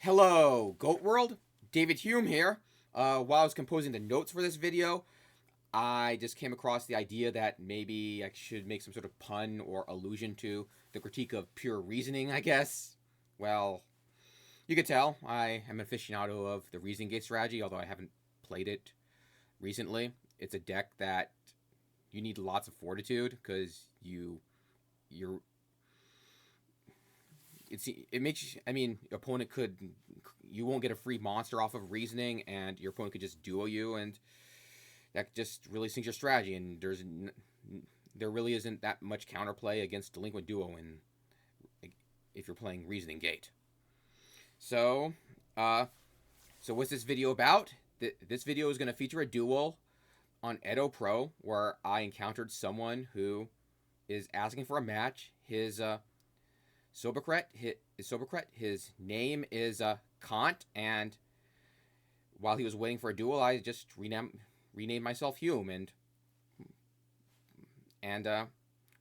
Hello, Goat World. David Hume here. While I was composing the notes for this video, I just came across the idea that maybe I should make some sort of pun or allusion to the critique of pure reasoning, I guess. Well, you could tell I am an aficionado of the Reasoning Gate strategy, although I haven't played it recently. It's a deck that you need lots of fortitude because your opponent you won't get a free monster off of reasoning, and your opponent could just duo you, and that just really sinks your strategy. And there really isn't that much counterplay against delinquent duo if you're playing Reasoning Gate. So what's this video about? This video is going to feature a duel on Edo Pro where I encountered someone who is asking for a match. His his name is Kant, and while he was waiting for a duel, I just renamed myself Hume, and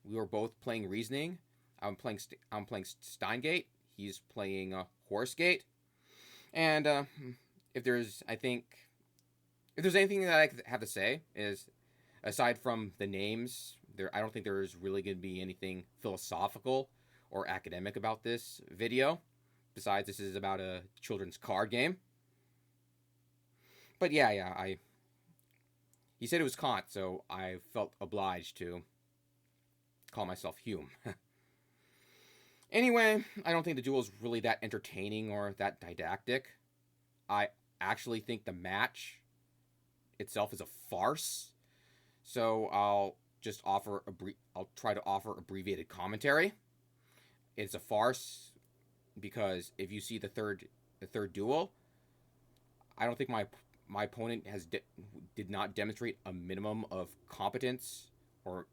we were both playing Reasoning. I'm playing Stein-Gate. He's playing Horus Gate, and if there's anything that I have to say is, aside from the names, I don't think there's really going to be anything philosophical or academic about this video. Besides, this is about a children's card game. But he said it was Kant, so I felt obliged to call myself Hume. Anyway, I don't think the duel is really that entertaining or that didactic. I actually think the match itself is a farce. So I'll try to offer abbreviated commentary. It's a farce because if you see the third duel, I don't think my opponent did not demonstrate a minimum of competence or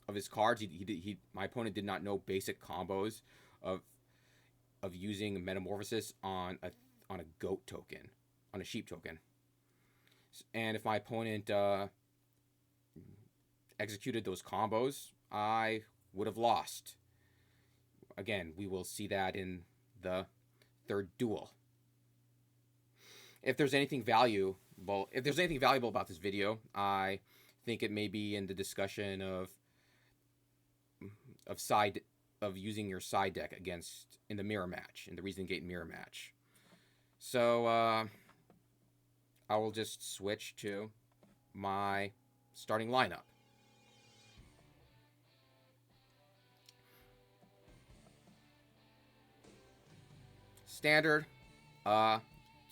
of his cards. My opponent did not know basic combos of using metamorphosis on a goat token, on a sheep token. And if my opponent executed those combos, I would have lost. Again, we will see that in the third duel. If there's anything valuable about this video, I think it may be in the discussion of using your side deck in the mirror match, in the Reasoning Gate mirror match. So I will just switch to my starting lineup. Standard.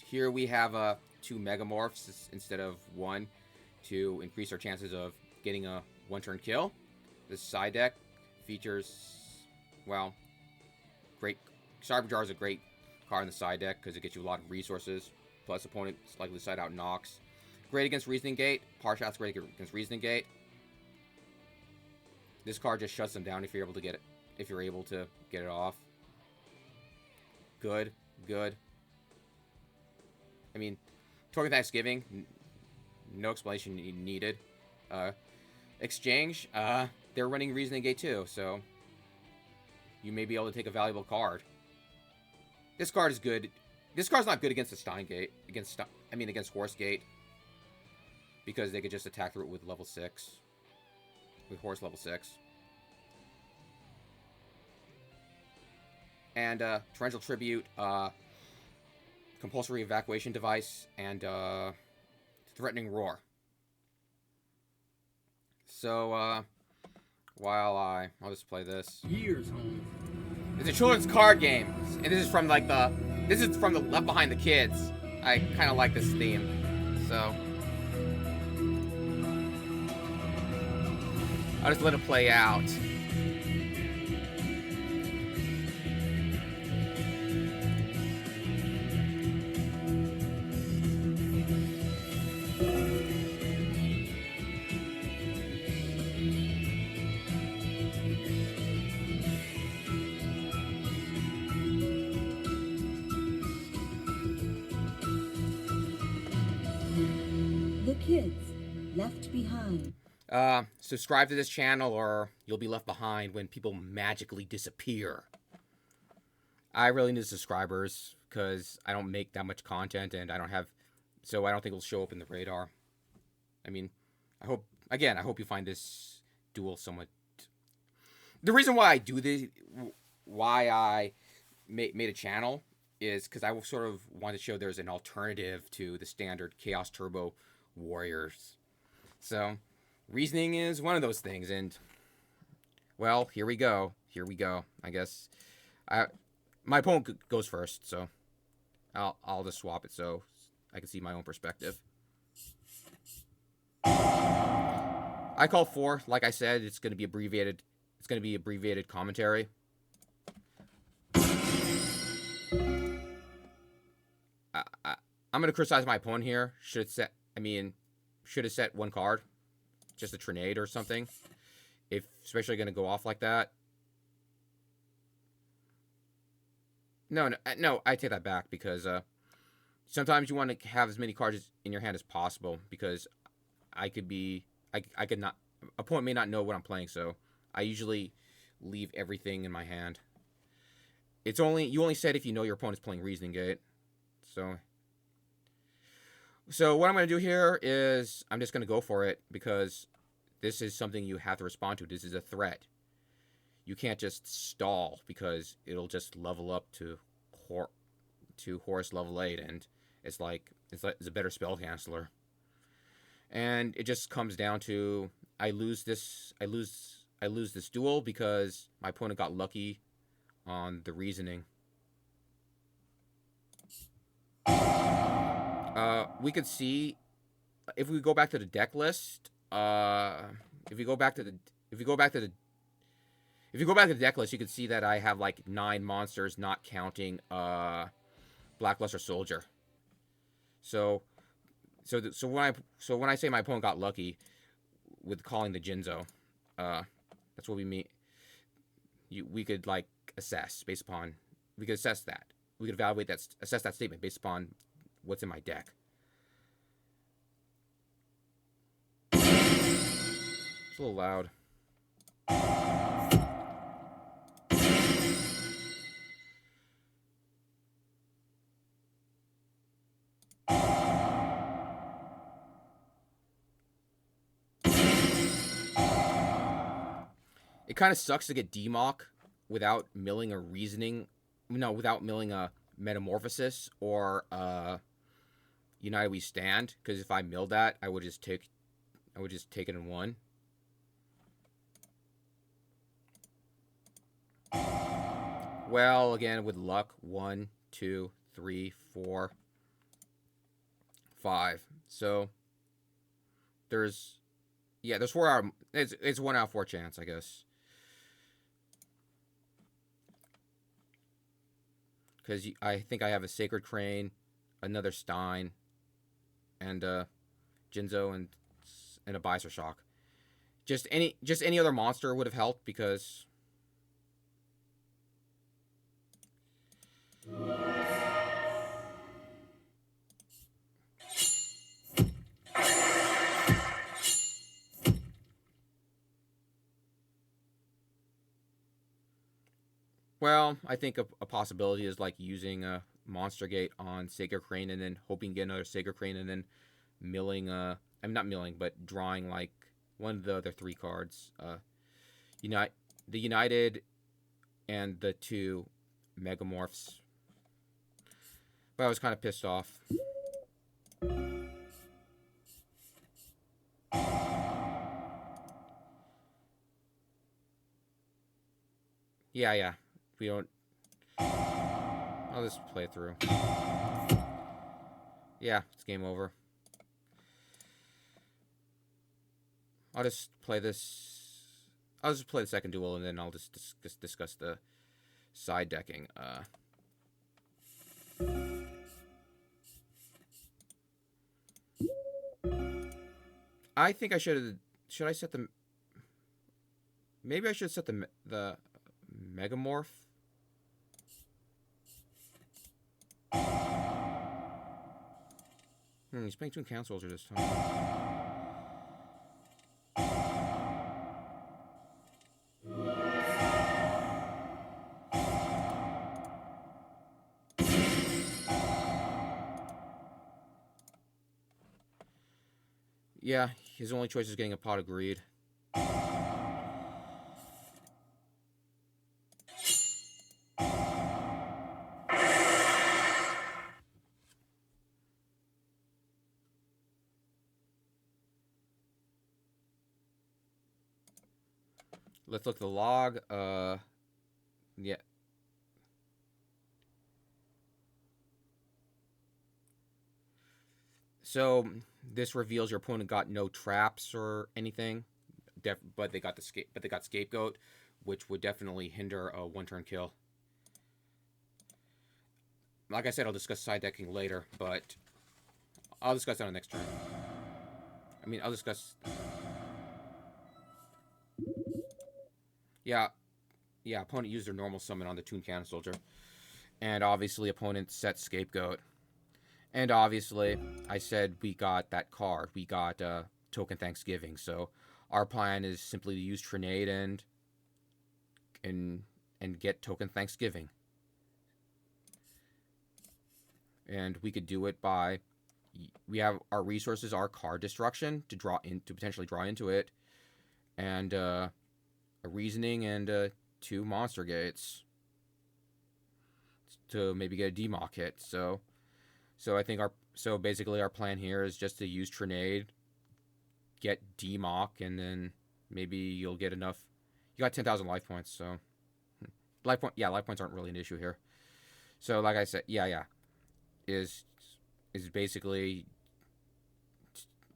Here we have 2 megamorphs instead of 1 to increase our chances of getting a one-turn kill. This side deck features, well, great. Cyberjar is a great card in the side deck because it gets you a lot of resources. Plus, opponent is likely to side out Nox. Great against Reasoning Gate. Parshot's great against Reasoning Gate. This card just shuts them down if you're able to get it. If you're able to get it off. Good. I mean, Token Thanksgiving, no explanation needed. Exchange, they're running Reasoning Gate too, so you may be able to take a valuable card. This card is good. This card's not good against the Stein-Gate, against Horus Gate, because they could just attack through it with level 6, with Horus level 6. And Torrential Tribute, Compulsory Evacuation Device, and Threatening Roar. So I'll just play this. Years, homie. It's a children's card game, and this is from the Left Behind the Kids. I kind of like this theme, so I'll just let it play out. The kids left behind. Subscribe to this channel or you'll be left behind when people magically disappear. I really need subscribers because I don't make that much content, and I don't have, so I don't think it'll show up in the radar. I mean, I hope you find this duel somewhat. The reason why I do this, why I made a channel, is because I sort of want to show there's an alternative to the standard Chaos Turbo Warriors. So, reasoning is one of those things, and well, here we go. I guess my opponent goes first, so I'll just swap it so I can see my own perspective. I call 4. Like I said, it's going to be abbreviated. It's going to be abbreviated commentary. I'm going to criticize my opponent here. Should have set one card, just a Trinade or something. If especially going to go off like that. No, I take that back, because sometimes you want to have as many cards in your hand as possible, because I could not, opponent may not know what I'm playing, so I usually leave everything in my hand. You only said if you know your opponent's playing Reasoning Gate. So what I'm going to do here is I'm just going to go for it, because this is something you have to respond to. This is a threat. You can't just stall, because it'll just level up to Horus level 8, and it's a better spell canceller. And it just comes down to I lose this duel because my opponent got lucky on the reasoning. We could see if we go back to the deck list. If you go back to the deck list, you can see that I have like 9 monsters, not counting Blackluster Soldier. So when I say my opponent got lucky with calling the Jinzo, that's what we mean. We could like assess based upon, we could assess that. We could evaluate that, assess that statement based upon what's in my deck. It's a little loud. It kind of sucks to get Demock without milling a reasoning. No, without milling a Metamorphosis or United We Stand. Because if I milled that, I would just take it in one. Well, again, with luck, 1, 2, 3, 4, 5. So there's 4 out. It's 1 out of 4 chance, I guess. Because I think I have a Sacred Crane, another Stein, and Jinzo and a Visor Shock. Just any other monster would have helped, because well, I think a possibility is like using a Monster Gate on Sacred Crane and then hoping to get another Sacred Crane and then milling, I'm not milling, but drawing like one of the other 3 cards. The United and the 2 Megamorphs. But I was kind of pissed off. Yeah. We don't. I'll just play it through. Yeah, it's game over. I'll just play this. I'll just play the second duel, and then I'll just discuss the side decking. I think I should I set the. Maybe I should set the Megamorph. He's playing 2 Council Soldier this time. Yeah, his only choice is getting a pot of greed. Let's look at the log. Yeah. So this reveals your opponent got no traps or anything, but they got scapegoat, which would definitely hinder a one-turn kill. Like I said, I'll discuss side decking later, but I'll discuss that on the next turn. I mean, I'll discuss. Yeah, opponent used their normal summon on the Toon Cannon Soldier. And obviously, opponent set Scapegoat. And obviously, I said we got that card. We got Token Thanksgiving. So our plan is simply to use Trinade and get Token Thanksgiving. And we could do it by, we have our resources, our card destruction to potentially draw into it, and a reasoning and 2 monster gates to maybe get a DMOC hit. So I think basically our plan here is just to use Trinade, get DMOC, and then maybe you'll get enough. You got 10,000 life points, so life points aren't really an issue here. So like I said, is basically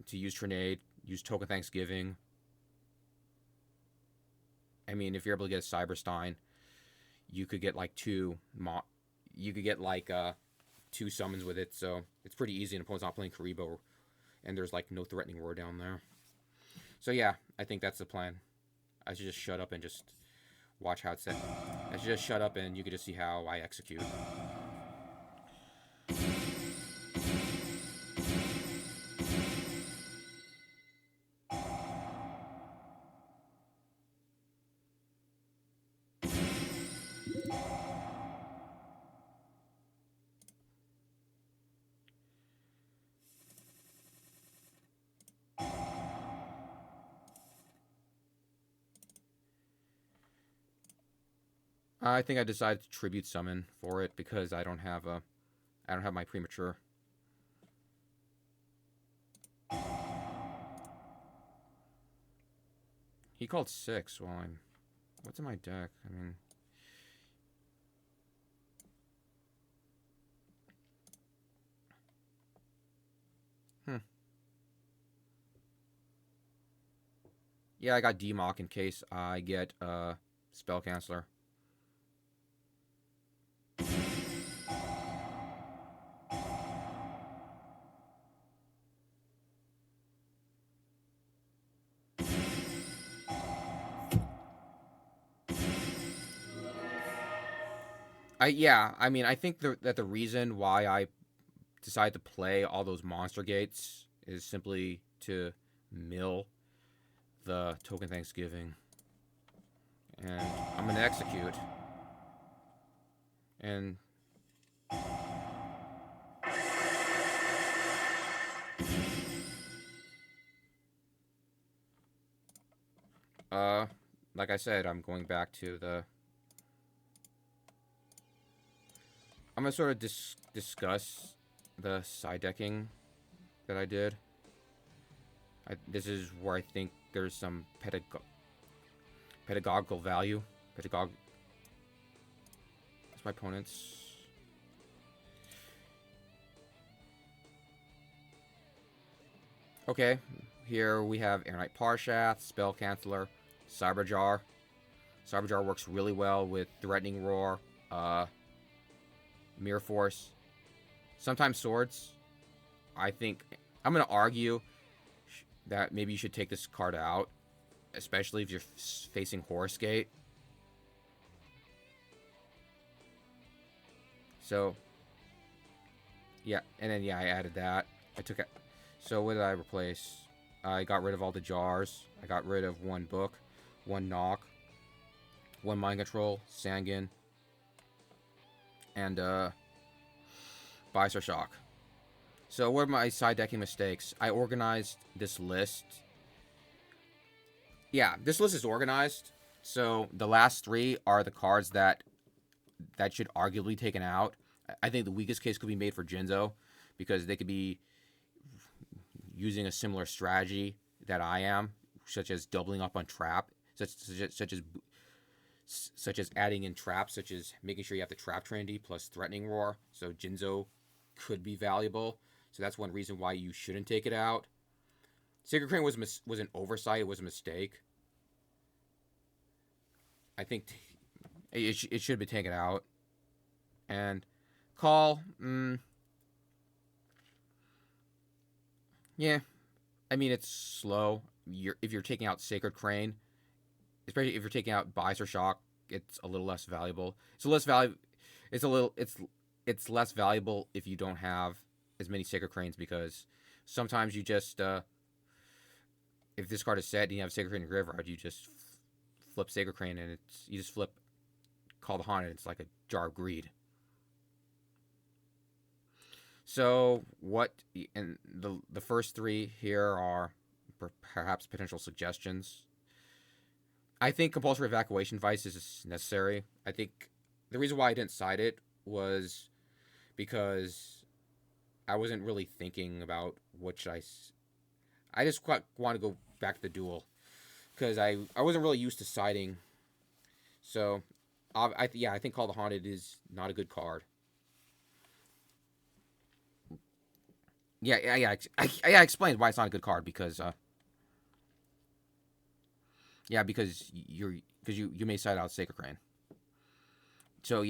to use Trinade, use Token Thanksgiving. I mean, if you're able to get a Cyberstein, you could get like 2 summons with it, so it's pretty easy. And opponent's not playing Karibo, and there's like no threatening roar down there. So yeah, I think that's the plan. I should just shut up and just watch how it's set. I should just shut up and you could just see how I execute. I think I decided to tribute summon for it because I don't have my premature. He called 6 while I'm. What's in my deck? I mean. Yeah, I got DMOC in case I get Spell Canceller. I mean, I think that the reason why I decided to play all those monster gates is simply to mill the Token Thanksgiving. And I'm going to execute. And like I said, I'm going back to the. I'm going to sort of discuss the side decking that I did. This is where I think there's some pedagogical value. That's my opponent's. Okay, here we have Airknight Parshath, Spell Canceller, Cyberjar. Cyberjar works really well with Threatening Roar, Mirror Force, sometimes Swords. I think I'm going to argue that maybe you should take this card out, especially if you're facing Horus Gate. So, yeah, and then I added that. I took it. So what did I replace? I got rid of all the jars. I got rid of 1 book, 1 knock, 1 mind control, Sangin, and Visor Shock. So what are my side decking mistakes? I organized this list. Yeah, this list is organized. So the last three are the cards that should arguably be taken out. I think the weakest case could be made for Jinzo, because they could be using a similar strategy that I am, such as doubling up on trap, such as adding in traps, such as making sure you have the trap trinity plus threatening roar. So Jinzo could be valuable. So that's one reason why you shouldn't take it out. Sacred Crane was an oversight. It was a mistake. I think it should be taken out. And Call, yeah. I mean, it's slow. If you're taking out Sacred Crane, especially if you're taking out Visor Shock, it's a little less valuable. It's less valuable if you don't have as many Sacred Cranes, because sometimes you just if this card is set and you have Sacred Crane in your graveyard, you just flip Sacred Crane and you just flip Call the Haunted. It's like a jar of greed. So what? And the first three here are perhaps potential suggestions. I think Compulsory Evacuation Device is necessary. I think the reason why I didn't cite it was because I wasn't really thinking about what should I just want to go back to the Duel, because I wasn't really used to citing. So I think Call the Haunted is not a good card. I explained why it's not a good card, because because you may cite out Sacred Crane. So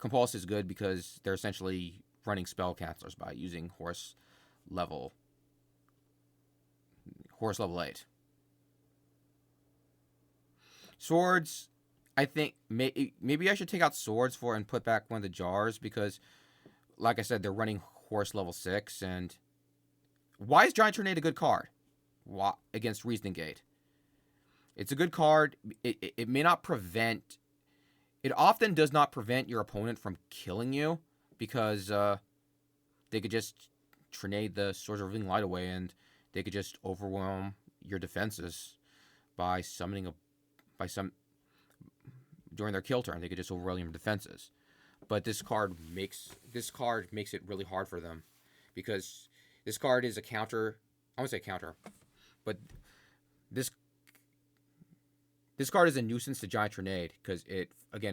Compulse is good because they're essentially running spell cancelers by using Horus level 8. Swords, I think maybe I should take out Swords and put back one of the jars, because like I said, they're running Horus level 6. And why is Giant Tornado a good card? Against Reasoning Gate? It's a good card. It may not prevent... It often does not prevent your opponent from killing you, because they could just Trinade the Swords of Revealing Light away, and they could just overwhelm your defenses by summoning during their kill turn. They could just overwhelm your defenses. But this card makes it really hard for them, because this card is a counter. I won't say counter, but this card is a nuisance to Giant Trinade, because it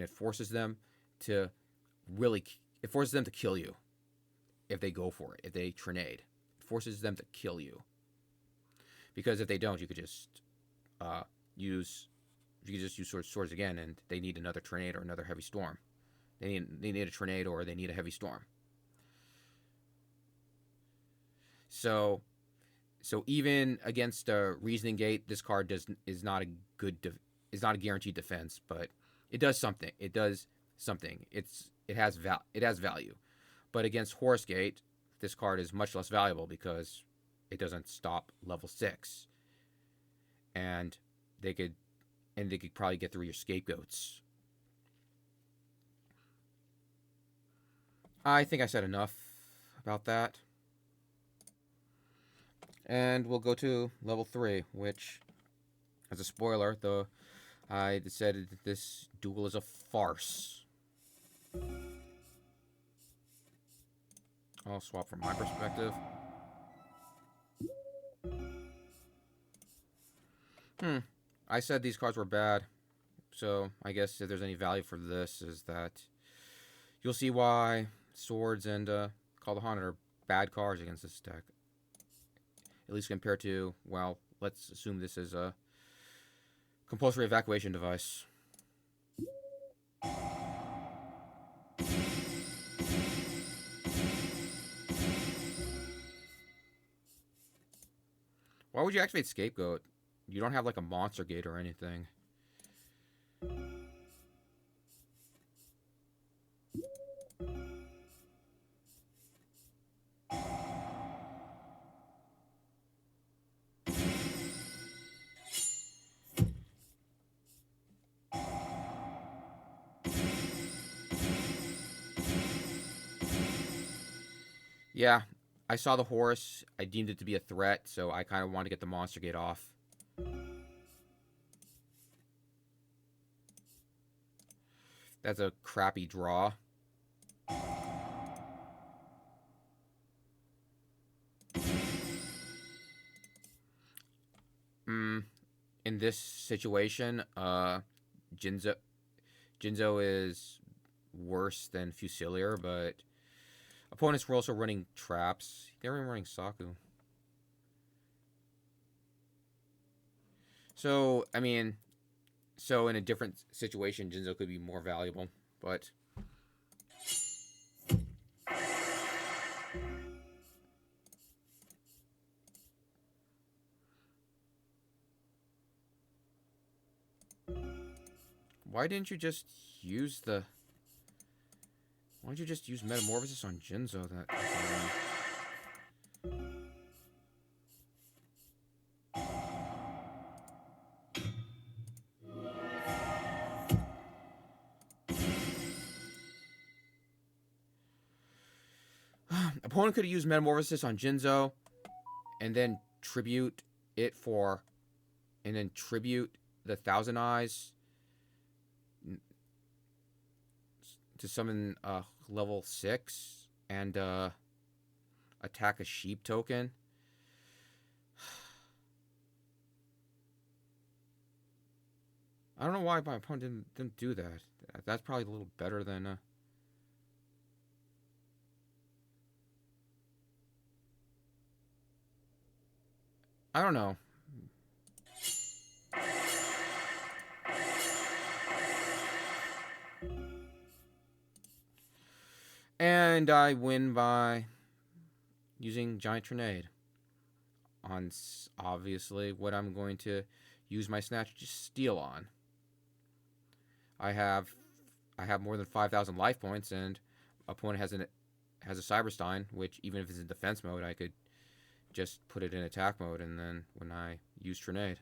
forces them to kill you if they go for it. If they Trinade, it forces them to kill you, because if they don't, you could just use swords again, and they need another Trinade or another Heavy Storm. They need a Trinade, or they need a Heavy Storm. So even against a Reasoning Gate, this card is not a guaranteed defense, but it does something. It has value. But against Horus Gate, this card is much less valuable, because it doesn't stop level 6, and they could probably get through your scapegoats. I think I said enough about that. And we'll go to level 3, which, as a spoiler, I decided that this duel is a farce. I'll swap from my perspective. I said these cards were bad, so I guess if there's any value for this, is that you'll see why Swords and Call the Haunted are bad cards against this deck. At least compared to, well, let's assume this is a Compulsory Evacuation Device. Why would you activate Scapegoat? You don't have like a Monster Gate or anything. Yeah, I saw the Horus. I deemed it to be a threat, so I kind of wanted to get the monster gate off. That's a crappy draw. In this situation, Jinzo is worse than Fusilier, but opponents were also running traps. They were running Saku. So, I mean, so in a different situation, Jinzo could be more valuable, but... Why didn't you just use the... Why don't you just use Metamorphosis on Jinzo that time? Opponent could have used Metamorphosis on Jinzo and then tribute it for... And then tribute the Thousand Eyes to summon level 6 and attack a sheep token. I don't know why my opponent didn't do that. That's probably a little better than... I don't know. And I win by using Giant Tornado on, obviously, what I'm going to use my Snatch Steal on. I have more than 5,000 life points, and opponent has a Cyberstein, which even if it's in defense mode, I could just put it in attack mode, and then when I use Tornado.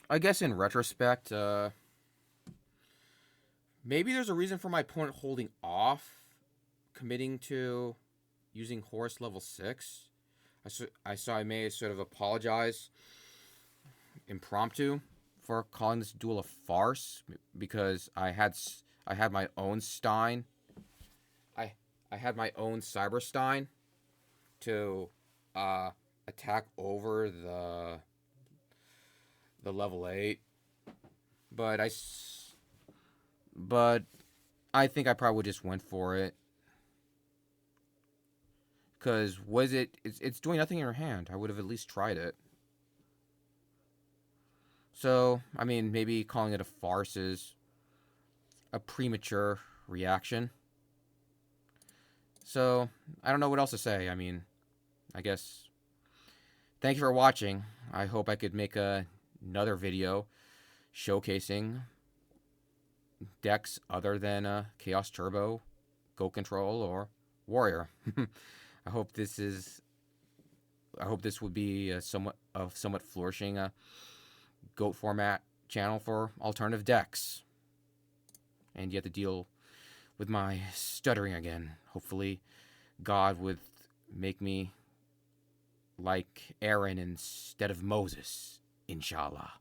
I guess in retrospect, maybe there's a reason for my opponent holding off, committing to using Horus level 6. I may sort of apologize impromptu for calling this duel a farce, because I had my own Stein. I had my own Cyberstein to attack over the level 8, but I think I probably just went for it, because it's doing nothing in her hand. I would have at least tried it. So, I mean, maybe calling it a farce is a premature reaction. So, I don't know what else to say. I mean, I guess, thank you for watching. I hope I could make another video showcasing decks other than Chaos Turbo, Go Control, or Warrior. I hope this would be a somewhat flourishing GOAT format channel for alternative decks. And you have to deal with my stuttering again. Hopefully, God would make me like Aaron instead of Moses. Inshallah.